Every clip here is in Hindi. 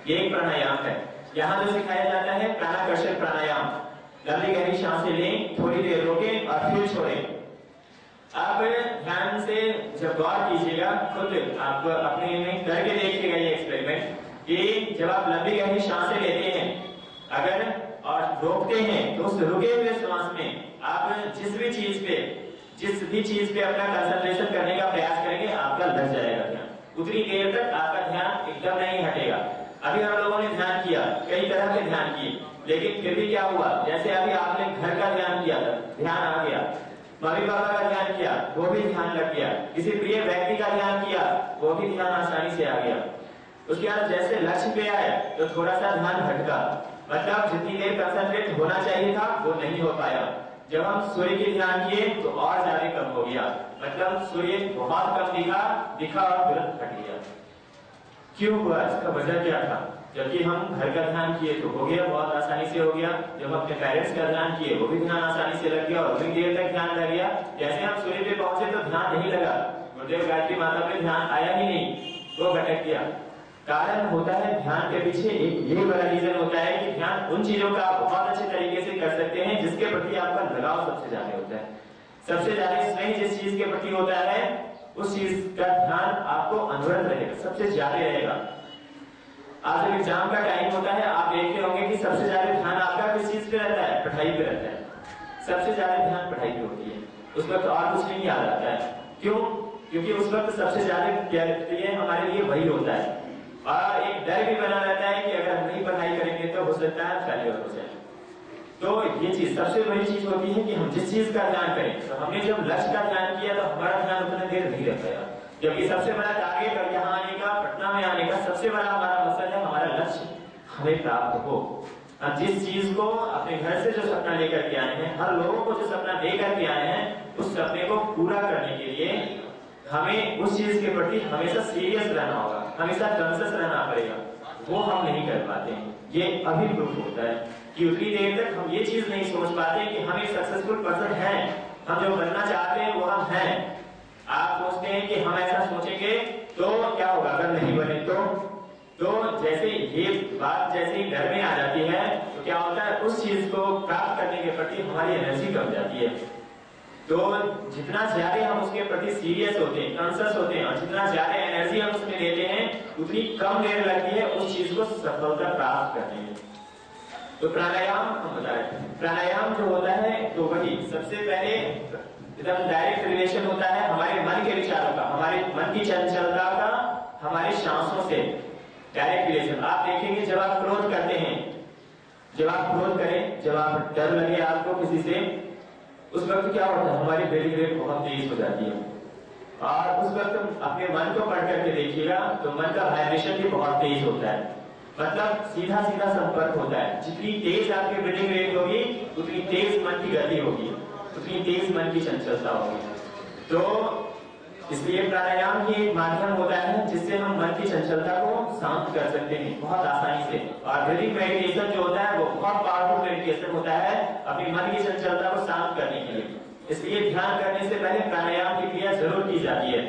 ये एक प्राणायाम है। यहाँ जो सिखाया जाता है प्राणाकर्षण प्राणायाम, लंबी गहरी सांसें लें, थोड़ी देर रोकें और फिर छोड़ें। आप ध्यान से जब गौर कीजिएगा, खुद आप अपने में करके देखिएगा ये एक्सपेरिमेंट कि जब आप लंबी गहरी सांसें लेते हैं अगर और रोकते हैं तो उस रुके हुए सांस में आप जिस भी चीज पे अपना कंसंट्रेशन करने का प्रयास करेंगे आपका लग जाएगा ध्यान। उतनी देर तक आपका ध्यान एकदम नहीं हटेगा। अभी हम लोगों ने ध्यान किया, कई तरह के ध्यान किए, लेकिन फिर भी क्या हुआ, जैसे अभी आपने घर का ध्यान किया था, ध्यान आ गया, मम्मी पापा का ध्यान किया, वो भी ध्यान लग गया, किसी प्रिय व्यक्ति का ध्यान किया, वो भी ध्यान आसानी से आ गया। उसके बाद जैसे लक्ष्य पे आए तो थोड़ा सा ध्यान भटका, मतलब जितनी देर कंसंट्रेट होना चाहिए था वो नहीं हो पाया। जब हम सूर्य की ध्यान किए तो और ज्यादा कम हो गया, मतलब सूर्य बहुत कम दिखा और तुरंत हट गया। क्यों हुआ, इसका वजह क्या था? जबकि हम घर का ध्यान किए तो हो गया, बहुत आसानी से हो गया। जब अपने पेरेंट्स का ध्यान किए वो भी ध्यान आसानी से लग गया और उतनी देर तक ध्यान लग गया। जैसे हम सूर्य पे पहुंचे तो ध्यान नहीं लगा, गुरुदेव गायत्री माता पे ध्यान आया ही नहीं, वो भटक गया। कारण होता है ध्यान के पीछे एक ये बड़ा रीजन होता है कि ध्यान उन चीजों का आप बहुत अच्छे तरीके से कर सकते हैं जिसके प्रति आपका लगाव सबसे ज्यादा होता है। सबसे ज्यादा स्नेह जिस चीज के प्रति होता है उस चीज का ध्यान आपको अनवरत रहेगा, सबसे ज्यादा रहेगा। आज जब एग्जाम का टाइम होता है आप देखते होंगे कि सबसे ज्यादा ध्यान आपका किस चीज पे रहता है, पढ़ाई पे रहता है। सबसे ज्यादा ध्यान पढ़ाई पे होती है, उस वक्त और कुछ नहीं याद आता है। क्यों? क्योंकि उस वक्त सबसे ज्यादा हमारे लिए वही होता है और एक डर भी बना रहता है कि अगर हम नहीं पढ़ाई करेंगे तो हो सकता है फेलियर हो जाए। तो ये चीज सबसे बड़ी चीज होती है कि हम जिस चीज का ध्यान करें। तो हमने जब लक्ष्य का ध्यान किया तो हमारा ध्यान उतना देर नहीं रह पाया, जबकि सबसे बड़ा टारगेट और यहाँ आने का, पटना में आने का सबसे बड़ा हमारा मकसद है हमारा लक्ष्य हमें प्राप्त हो। हम जिस चीज को अपने घर से जो सपना लेकर के आए हैं, हर लोगों को जो सपना लेकर के आए हैं, उस सपने को पूरा करने के लिए हमें उस चीज के प्रति हमेशा सीरियस रहना होगा, हमेशा कॉन्शियस रहना पड़ेगा। वो हम नहीं कर पाते हैं। ये अभी प्रूफ होता है कि उतनी देर तक हम ये चीज नहीं सोच पाते कि हम एक सक्सेसफुल पर्सन हैं, हम जो बनना चाहते हैं वो हम हैं। आप सोचते हैं कि हम ऐसा सोचेंगे तो क्या होगा, अगर नहीं बने तो जैसे ये बात जैसे ही घर में आ जाती है तो क्या होता है, उस चीज को प्राप्त करने के प्रति हमारी एनर्जी कम जाती है। तो जितना ज्यादा हम उसके प्रति सीरियस होते हैं, कॉन्शियस होते हैं और जितना ज्यादा एनर्जी हम उसमें देते हैं उतनी कम देर लगती है उस चीज को सफलता प्राप्त करने में। तो प्राणायाम हम बता रहे हैं, प्राणायाम जो होता है तो वही सबसे पहले एकदम डायरेक्ट रिलेशन होता है हमारे मन के विचारों का, हमारे मन की चंचलता का हमारे सांसों से डायरेक्ट रिलेशन। आप देखेंगे जब आप क्रोध करते हैं, जब आप क्रोध करें, जब आप डर लगे आपको किसी से, उस वक्त क्या होता है, हमारी ब्रीथिंग रेट बहुत तेज हो जाती है। और उस वक्त अपने मन को पढ़ करके देखिएगा तो मन का वाइब्रेशन भी बहुत तेज होता है, मतलब सीधा सीधा संपर्क होता है। जितनी तेज आपकी ब्रीथिंग रेट होगी उतनी तेज मन की गति होगी, उतनी तेज मन की चंचलता होगी। तो इसलिए प्राणायाम ही एक माध्यम होता है जिससे हम मन की चंचलता को शांत कर सकते हैं बहुत आसानी से। और ब्रीथिंग मेडिटेशन जो होता है वो बहुत पावरफुल मेडिटेशन होता है अपनी मन की चंचलता को शांत करने के लिए। इसलिए ध्यान करने से पहले प्राणायाम की क्रिया जरूर की जाती है।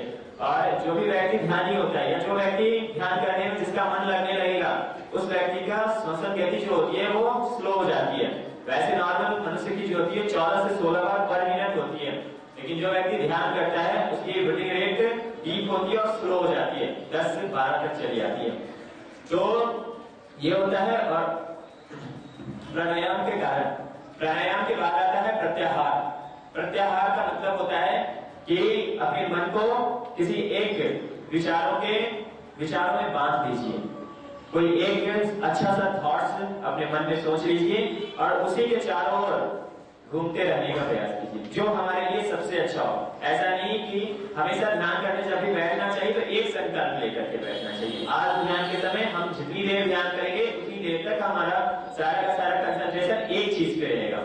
और जो भी व्यक्ति ध्यानी होता है या जो व्यक्ति ध्यान करने में जिसका मन लगने लगेगा उस व्यक्ति का श्वसन गति जो होती है वो स्लो हो जाती है। वैसे नॉर्मल मनुष्य की जो होती है 14 से 16 बार पर मिनट होती है, लेकिन जो व्यक्ति ध्यान करता है उसकी ब्रीथिंग रेट डीप होती है और स्लो हो जाती है, 10 से 12 तक चली जाती है। तो ये होता है। और प्राणायाम के कारण, प्राणायाम के बाद आता है प्रत्याहार। प्रत्याहार का मतलब होता है कि अपने मन को किसी एक विचारों में बांध दीजिए। कोई एक अच्छा सा थॉट्स अपने मन में सोच लीजिए और उसी के चारों ओर घूमते रहने का प्रयास कीजिए जो हमारे लिए सबसे अच्छा हो। ऐसा नहीं कि हमेशा ध्यान करने जब भी बैठना चाहिए तो एक संकल्प लेकर के बैठना चाहिए। आज ध्यान के समय हम जितनी देर ध्यान करेंगे उतनी देर तक हमारा सारा का सारा कंसंट्रेशन एक चीज पे रहेगा।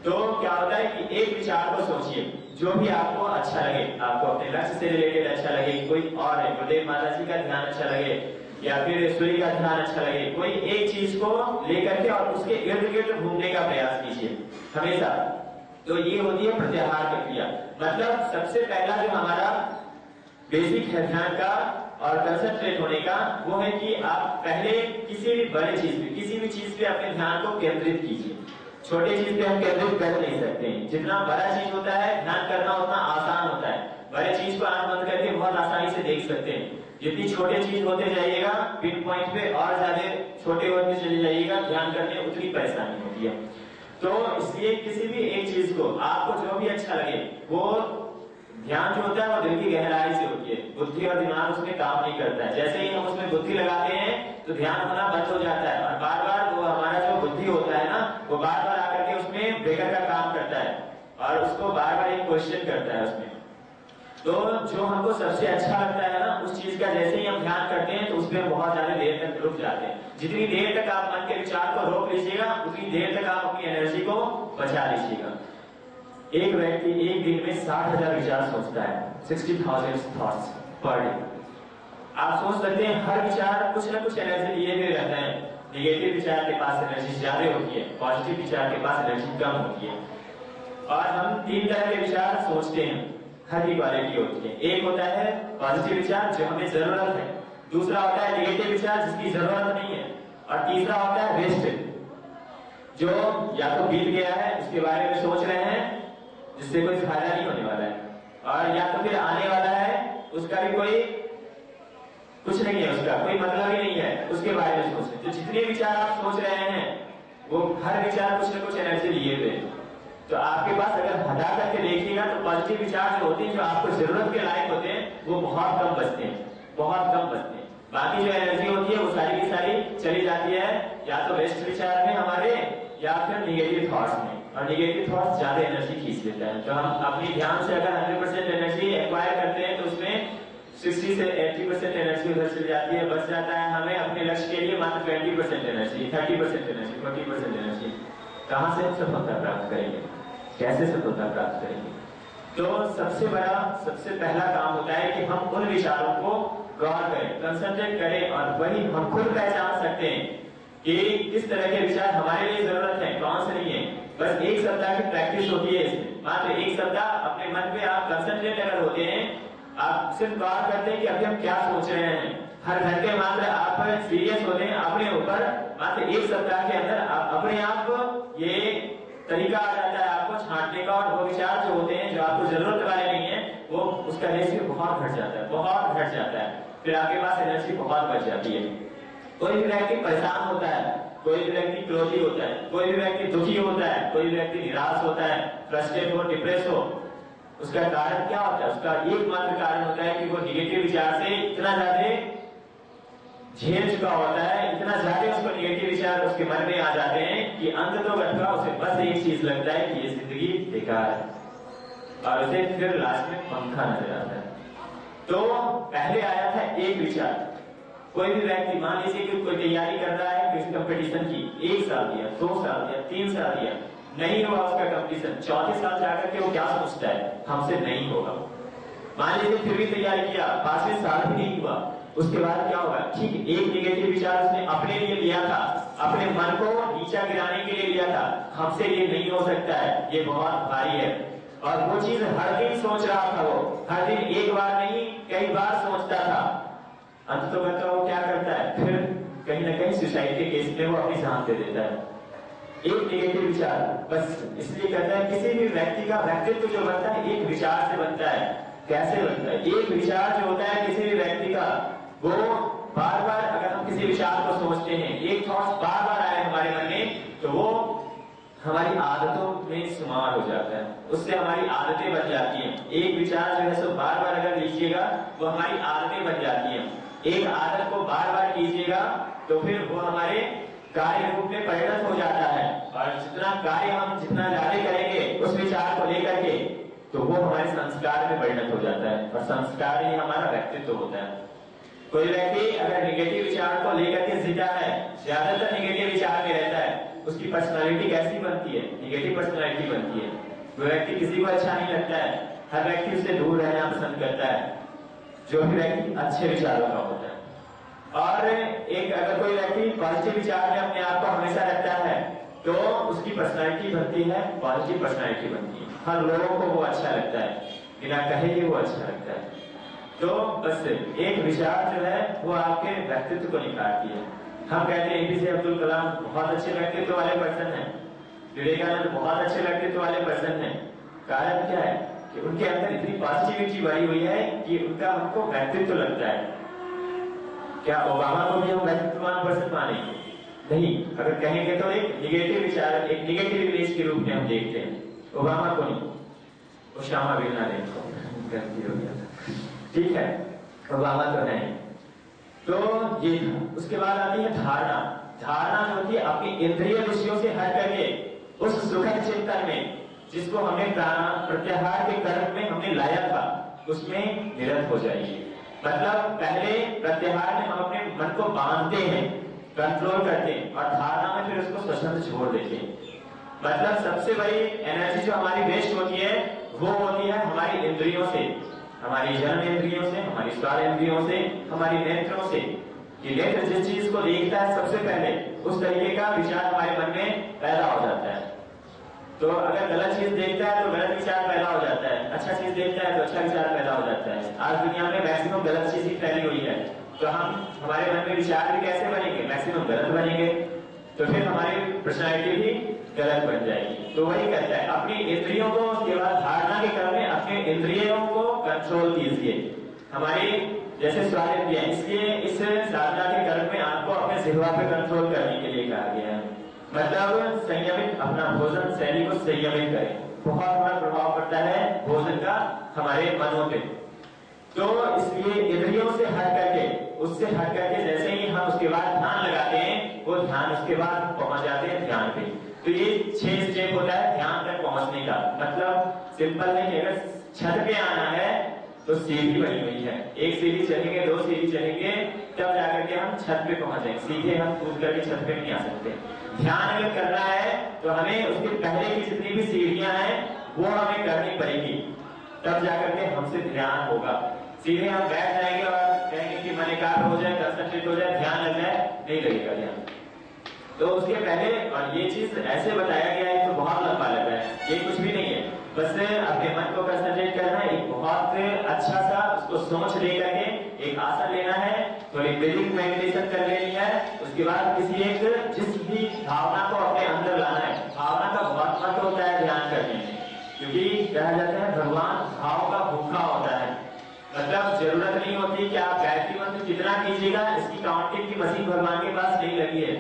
तो क्या होता है कि एक विचार को सोचिए जो भी आपको अच्छा लगे, आपको अपने लक्ष्य से रिलेटेड अच्छा लगे, कोई और है गुरुदेव माता जी का ध्यान अच्छा लगे या फिर सूर्य का ध्यान अच्छा लगे, कोई एक चीज को लेकर के और उसके इर्द गिर्द घूमने का प्रयास कीजिए हमेशा। तो ये होती है प्रत्याहार प्रक्रिया। मतलब सबसे पहला जो हमारा बेसिक है ध्यान का और कंसंट्रेट होने का वो है कि आप पहले किसी भी बड़े चीज पे, किसी भी चीज पे अपने ध्यान को केंद्रित कीजिए। छोटे चीज पे हम केंद्रित कर नहीं सकते। जितना बड़ा चीज होता है ध्यान करना उतना आसान होता है। बड़े चीज को आंख बंद करके बहुत आसानी से देख सकते हैं। जितनी छोटे चीज होते जाइएगा पिन पॉइंट पे और ज्यादा छोटे होते चले जाइएगा, ध्यान करने उतनी परेशानी होती है। तो इसलिए किसी भी एक चीज को आपको जो भी अच्छा लगे, वो ध्यान जो होता है वो दिल की गहराई से होती है। बुद्धि और दिमाग उसमें काम नहीं करता है। जैसे ही हम उसमें बुद्धि लगाते हैं तो ध्यान होना बंद हो जाता है और बार बार वो हमारा जो बुद्धि होता है ना, वो बार बार आकर के उसमें ब्रेकर का काम करता है और उसको बार बार एक क्वेश्चन करता है उसमें। तो जो हमको सबसे अच्छा लगता है ना उस चीज का जैसे ही हम ध्यान करते हैं तो उसमें बहुत ज्यादा देर तक रुक जाते हैं। जितनी देर तक आप मन के विचार को रोक लीजिएगा उतनी देर तक आप अपनी एनर्जी को बचा लीजिएगा। एक व्यक्ति एक दिन में 60,000 विचार सोचता है, 60,000 थॉट्स पर डे। आप सोच सकते हैं हर विचार कुछ ना कुछ एनर्जी लिए हुए रहता है। नेगेटिव विचार के पास एनर्जी ज्यादा होती है, पॉजिटिव विचार के पास एनर्जी कम होती है। और हम 3 तरह के विचार सोचते हैं, हर की क्वालिटी होती है। एक होता है पॉजिटिव विचार जो हमें जरूरत है, दूसरा होता है नेगेटिव विचार जिसकी जरूरत नहीं है, और तीसरा होता है वेस्ट जो या तो बीत गया है उसके बारे में सोच रहे हैं जिससे कोई फायदा नहीं होने वाला है, और या तो फिर आने वाला है उसका भी कोई कुछ नहीं है, उसका कोई मतलब ही नहीं है, उसके बारे में सोच रहे। तो जितने विचार आप सोच रहे हैं वो हर विचार कुछ ना कुछ एनर्जी लिए हुए। तो आपके पास अगर हटा करके देखिएगा तो पॉजिटिव विचार जो होते हैं, जो आपको जरूरत के लायक होते हैं, वो बहुत कम बचते हैं, बहुत कम बचते हैं। बाकी जो एनर्जी होती है वो सारी की सारी चली जाती है या तो वेस्ट विचार में हमारे या फिर निगेटिव थॉट्स में, और निगेटिव थॉट्स ज्यादा एनर्जी खींच लेता है। तो हम अपनी ध्यान से अगर 100% एनर्जी एक्वायर करते हैं तो उसमें 60 से 80% एनर्जी उधर चली जाती है, बच जाता है हमें अपने लक्ष्य के लिए मात्र 20% एनर्जी, 30% एनर्जी, 40% एनर्जी। कहां से हम सफलता प्राप्त करेंगे, कैसे सफलता प्राप्त करेंगे? तो सबसे बड़ा सबसे पहला काम होता है कि हम उन विचारों को गौर करें, कंसंट्रेट करें, और वही हम खुद पहचान सकते हैं कि किस तरह के विचार हमारे लिए जरूरत है, कौन से नहीं है। बस 1 सप्ताह की प्रैक्टिस होती है इसमें, मात्र 1 सप्ताह अपने मन पे आप कंसंट्रेट अगर होते हैं, आप सिर्फ गौर करते हैं कि अभी हम क्या सोच रहे हैं। हर घंटे मात्र आप सीरियस होते हैं अपने ऊपर, मात्र 1 सप्ताह के अंदर आप अपने आप ये तरीका आ जाता है आपको छांटने का, और वो विचार जो होते हैं जो आपको जरूरत वाले नहीं है वो उसका रेशियो बहुत घट जाता है, बहुत घट जाता है। फिर आपके पास एनर्जी बहुत बच जाती है। कोई भी व्यक्ति परेशान होता है, कोई भी व्यक्ति क्रोधी होता है, कोई भी व्यक्ति दुखी होता है, कोई भी व्यक्ति निराश होता है, फ्रस्ट्रेट हो, डिप्रेस हो, उसका कारण क्या होता है? उसका एकमात्र कारण होता है कि वो निगेटिव विचार से इतना ज्यादा झेल चुका होता है, इतना ज्यादा उसको निगेटिव विचार उसके मन में आ जाते हैं कि अंत तो घटना उसे बस एक चीज लगता है कि ये जिंदगी बेकार है, और उसे फिर लास्ट में पंखा नजर आता है। तो पहले आया था एक विचार। कोई भी व्यक्ति मान लीजिए कि कोई तैयारी कर रहा है किसी कंपटीशन की, 1 साल दिया, 2 साल दिया, 3 साल दिया, नहीं हुआ उसका कंपटीशन, 4थे साल जाकर के वो क्या सोचता है, हमसे नहीं होगा। मान लीजिए फिर भी तैयारी किया, 5वें साल भी नहीं हुआ, उसके बाद क्या होगा? ठीक एक निगेटिव विचार उसने अपने लिए लिया था, अपने मन को नीचा गिराने के लिए लिया था, हमसे ये नहीं हो सकता है, ये बहुत भारी है, और वो चीज हर दिन सोच रहा था। वो हर दिन एक बार नहीं कई बार सोचता था। अंत तो वो क्या करता है, फिर कहीं ना कहीं सुसाइड के केस में वो अपनी जान दे देता है। एक निगेटिव विचार बस इसलिए करता है। किसी भी व्यक्ति का व्यक्तित्व जो बनता है एक विचार से बनता है। कैसे बनता है? एक विचार जो होता है किसी भी व्यक्ति का, वो बार बार अगर हम किसी विचार को सोचते हैं, एक थॉट बार बार आए हमारे मन में, तो वो हमारी आदतों में शुमार हो जाता है, उससे हमारी आदतें बन जाती हैं। एक विचार जो है सो बार बार अगर लीजिएगा वो हमारी आदतें बन जाती हैं। एक आदत को बार बार कीजिएगा तो फिर वो हमारे कार्य रूप में परिणत हो जाता है, और जितना कार्य हम जितना ज्यादा करेंगे उस विचार को लेकर के, तो वो हमारे संस्कार में परिणत हो जाता है, और संस्कार ही हमारा व्यक्तित्व होता है। कोई व्यक्ति अगर निगेटिव विचार को लेकर के जीता है, ज्यादातर निगेटिव विचार में रहता है, उसकी पर्सनालिटी कैसी बनती है? निगेटिव पर्सनालिटी बनती है। वो व्यक्ति किसी को अच्छा नहीं लगता है, हर व्यक्ति उससे दूर रहना पसंद करता है, जो भी व्यक्ति अच्छे विचारों का होता है। और एक अगर कोई व्यक्ति पॉजिटिव विचार में अपने आप को हमेशा रखता है, तो उसकी पर्सनालिटी बनती है, पॉजिटिव पर्सनालिटी बनती है। हर लोगों को वो अच्छा लगता है, बिना कहे कि वो अच्छा लगता है। तो बस एक विचार जो है वो आपके व्यक्तित्व को निखारती है। हम कहते हैं एपीजे अब्दुल कलाम बहुत अच्छे व्यक्तित्व वाले पर्सन हैं, विवेकानंद बहुत अच्छे व्यक्तित्व वाले पर्सन हैं। कारण क्या है कि उनके अंदर इतनी पॉजिटिविटी भरी हुई है कि उनका हमको व्यक्तित्व लगता है। क्या ओबामा को भी हम व्यक्तित्ववान पर्सन मानेंगे? नहीं, अगर कहेंगे तो एक निगेटिव विचार, एक निगेटिव इमेज के रूप में हम देखते हैं। ओबामा को नहीं, ओसामा बिन लादेन को गलती हो गया था, ठीक है, ओबामा तो नहीं। तो ये था। उसके बाद आती है धारणा। धारणा जो होती है अपनी इंद्रिय विषयों से हट करके उस सुखद चिंतन में जिसको हमने प्रत्याहार के कर्म में हमने लाया था उसमें निरत हो जाइए। मतलब पहले प्रत्याहार में हम अपने मन को बांधते हैं, कंट्रोल करते हैं, और धारणा में फिर उसको स्वच्छंद छोड़ देते हैं। मतलब सबसे बड़ी एनर्जी जो हमारी वेस्ट होती है वो होती है हमारी इंद्रियों से, हमारी जन्म इंद्रियों से, हमारी स्वाद इंद्रियों से, हमारी नेत्रों से। कि नेत्र जिस चीज को देखता है सबसे पहले उस तरीके का विचार हमारे मन में पैदा हो जाता है। तो अगर गलत चीज देखता है तो गलत विचार पैदा हो जाता है, अच्छा चीज देखता है तो अच्छा विचार पैदा हो जाता है। आज दुनिया में मैक्सिमम गलत चीज ही फैली हुई है, तो हमारे मन में विचार भी कैसे बनेंगे? मैक्सिमम गलत बनेंगे, तो फिर हमारी पर्सनैलिटी भी गलत बन जाएगी। तो वही कहता है अपनी इंद्रियों को, उसके बाद धारणा के क्रम में अपने इंद्रियों को कंट्रोल कीजिए। हमारी जैसे स्वाद इंद्रियां, इसलिए इस साधना के क्रम में आपको अपने जिह्वा पे कंट्रोल करने के लिए कहा गया है। मतलब संयमित, अपना भोजन शैली को संयमित करें। बहुत बड़ा प्रभाव पड़ता है भोजन का हमारे मनों पे। तो इसलिए इंद्रियों से हट करके, उससे हट करके जैसे ही हम उसके बाद ध्यान लगाते हैं, वो ध्यान उसके बाद पहुंच जाते हैं ध्यान पे। तो ये 6 स्टेप होता है ध्यान तक पहुंचने का। मतलब सिंपल नहीं, अगर छत पे आना है तो सीढ़ी बनी हुई है, एक सीढ़ी चलेंगे, 2 सीढ़ी चलेंगे, तब जाकर के हम छत पे पहुंचेंगे। सीधे हम कूद करके छत पे नहीं आ सकते। ध्यान अगर करना है तो हमें उसके पहले की जितनी भी सीढ़ियां हैं वो हमें करनी पड़ेगी, तब जाकर के हमसे ध्यान होगा। सीधे हम बैठ जाएंगे और कहेंगे कि मन एकाग्र हो जाए, कंसंट्रेट हो जाए, ध्यान लग जाए, नहीं लगेगा ध्यान। तो उसके पहले, और ये चीज ऐसे बताया गया है तो बहुत लंबा लग रहा है, ये कुछ भी नहीं है, बस अपने मन को कंसंट्रेट करना है। एक बहुत अच्छा सा उसको सोच लेकर के एक आसन लेना है, थोड़ी ब्रीदिंग मेडिटेशन कर लेनी है। उसके बाद किसी एक जिस भी भावना को अपने अंदर लाना है। भावना का बहुत महत्व होता है ध्यान करने में, क्योंकि कहा जाता है भगवान भाव का भूखा होता है। मतलब जरूरत नहीं होती कि आप गायत्री मंत्र कितना कीजिएगा, इसकी काउंटिंग की मशीन भगवान के पास नहीं लगी है।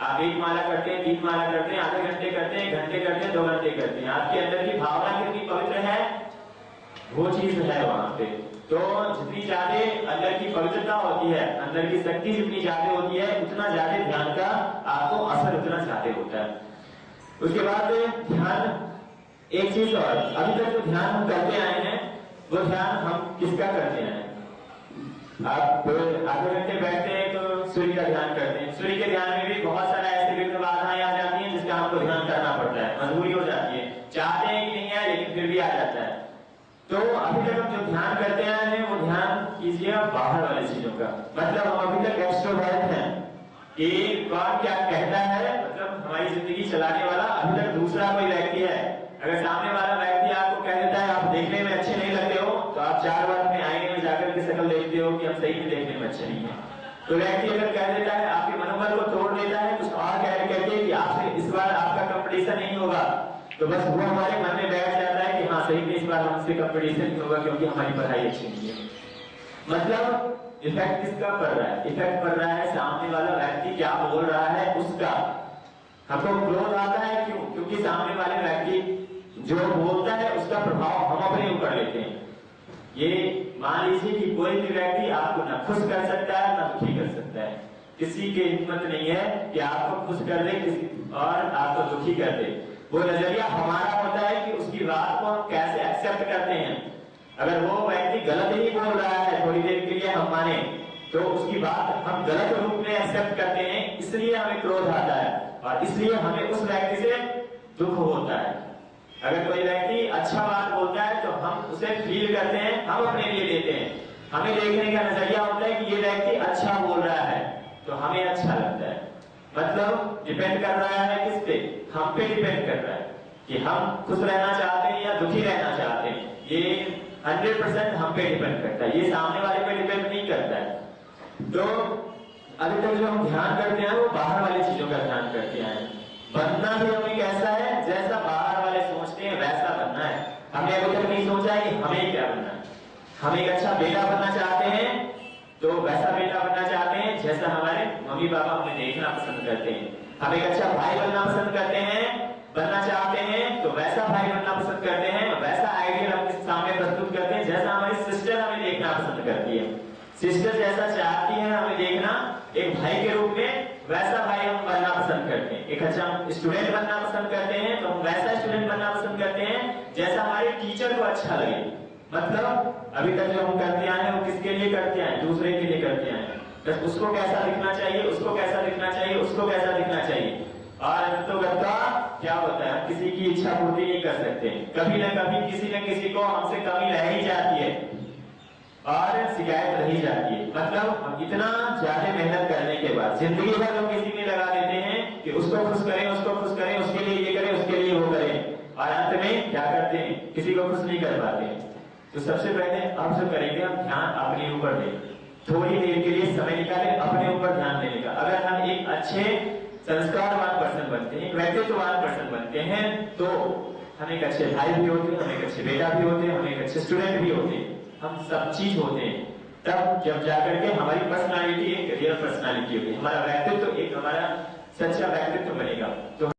आप 1 माला करते हैं, 3 माला करते हैं, आधे घंटे करते हैं, 1 घंटे करते हैं, 2 घंटे करते हैं, आपके अंदर की भावना कितनी पवित्र है वो चीज है वहां पे। तो जितनी ज्यादा अंदर की पवित्रता होती है, अंदर की शक्ति जितनी ज्यादा होती है, उतना ज्यादा ध्यान का आपको असर उतना ज्यादा होता है। उसके बाद ध्यान, एक चीज और, अभी तक जो ध्यान हम करते आए हैं वो ध्यान हम किसका करते हैं? आप आधे घंटे बैठते हैं तो सूर्य का ध्यान करते हैं। सूर्य के ध्यान में भी बहुत सारा ऐसे विघ्न बाधाएं आ जाती हैं जिसका हमको ध्यान करना पड़ता है, मजबूरी हो जाती है, चाहते हैं कि नहीं है लेकिन फिर भी आ जाता है। तो अभी तक हम जो ध्यान करते आए हैं वो ध्यान कीजिए बाहर वाली चीजों का। मतलब हम अभी तक एक्सट्रोवर्ट हैं कि कौन क्या कहता है, मतलब हमारी जिंदगी चलाने वाला अभी तक दूसरा कोई व्यक्ति है। अगर सामने वाला व्यक्ति आपको कह देता है आप देखने में अच्छे नहीं लगते हो, तो आप 4 बार अपने आईने में जाकर के शक्ल देखते हो कि हम सही में देखने में अच्छे नहीं है। तो व्यक्ति अगर कह देता है, आपके मनोबल को तोड़ देता है कुछ और कहते कि आपसे इस बार आपका कंपटीशन नहीं होगा, तो बस वो हमारे मन में बैठ जाता है कि हाँ सही में इस बार हमसे कंपटीशन नहीं होगा क्योंकि हमारी पढ़ाई अच्छी नहीं है। मतलब इफेक्ट किसका पड़ रहा है? इफेक्ट पड़ रहा है सामने वाला व्यक्ति क्या बोल रहा है उसका। हमको क्रोध आता है क्यों? क्योंकि सामने वाले व्यक्ति जो बोलता है उसका प्रभाव हम अपने ऊपर लेते हैं। ये मान लीजिए कि कोई भी व्यक्ति आपको ना खुश कर सकता है ना दुखी कर सकता है। किसी की हिम्मत नहीं है कि आपको खुश कर दे और आपको दुखी कर दे। वो नजरिया हमारा होता है कि उसकी बात को हम कैसे एक्सेप्ट करते हैं। अगर वो व्यक्ति गलत ही बोल रहा है थोड़ी देर के लिए हम माने, तो उसकी बात हम गलत रूप में एक्सेप्ट करते हैं, इसलिए हमें क्रोध आता है और इसलिए हमें उस व्यक्ति से दुख होता है। अगर कोई व्यक्ति अच्छा बात बोलता है तो हम उसे फील करते हैं, हम अपने लिए लेते हैं। हमें देखने का नजरिया होता है कि ये व्यक्ति अच्छा बोल रहा है तो हमें अच्छा लगता है। मतलब डिपेंड कर रहा है किस पे? हम पे डिपेंड कर रहा है कि हम खुश रहना चाहते हैं या दुखी रहना चाहते हैं। ये 100% हम पे डिपेंड करता है, ये सामने वाले पे डिपेंड नहीं करता है। तो अभी तक जो हम ध्यान करते हैं वो बाहर वाली चीजों का ध्यान करते हैं। बनना भी हमें कैसा है, जैसा बाहर वाले सोचते हैं वैसा बनना है। हमने अभी तक नहीं सोचा है कि हमें क्या बनना है। हम एक अच्छा बेटा बनना चाहते हैं तो वैसा बेटा बनना चाहते हैं जैसा हमारे मम्मी पापा हमें देखना पसंद करते हैं। हम एक अच्छा भाई बनना पसंद करते हैं, बनना चाहते हैं तो वैसा भाई बनना पसंद करते हैं, वैसा आइडियल अपने सामने प्रस्तुत करते हैं जैसा हमारी सिस्टर हमें देखना पसंद करती है। सिस्टर जैसा चाहती है हमें देखना एक भाई के रूप में, वैसा भाई हम बनना पसंद करते हैं। एक अच्छा स्टूडेंट बनना पसंद करते हैं तो हम वैसा स्टूडेंट बनना पसंद करते हैं जैसा हमारे टीचर को अच्छा लगे। मतलब अभी तक जो हम करते आए हैं वो किसके लिए करते आए, दूसरे के लिए करते आए हैं। बस उसको कैसा दिखना चाहिए, उसको कैसा दिखना चाहिए, उसको कैसा दिखना चाहिए। और तो करता क्या होता है, किसी की इच्छा पूर्ति नहीं कर सकते। कभी ना कभी किसी न किसी को हमसे कमी रह ही जाती है और शिकायत रही जाती है। मतलब हम इतना ज्यादा मेहनत करने के बाद जिंदगी भर हम किसी में लगा देते हैं कि उसको खुश करें, उसको खुश करें, उसके लिए ये करें, उसके लिए वो करें, और अंत में क्या करते हैं, किसी को खुश नहीं कर पाते हैं। तो सबसे पहले अब जो करेंगे हम ध्यान अपने ऊपर दें, थोड़ी देर के लिए समय निकालें अपने ऊपर ध्यान देने का। अगर हम एक अच्छे संस्कारवान पर्सन बनते हैं, एक व्यक्तित्ववान पर्सन बनते हैं तो हम एक अच्छे भाई भी होते हैं, हम एक अच्छे बेटा भी होते हैं, हम एक अच्छे स्टूडेंट भी होते हैं, हम सब चीज होते हैं। तब जब जाकर के हमारी पर्सनालिटी एक रियल पर्सनालिटी होगी, हमारा व्यक्तित्व एक हमारा सच्चा व्यक्तित्व बनेगा। तो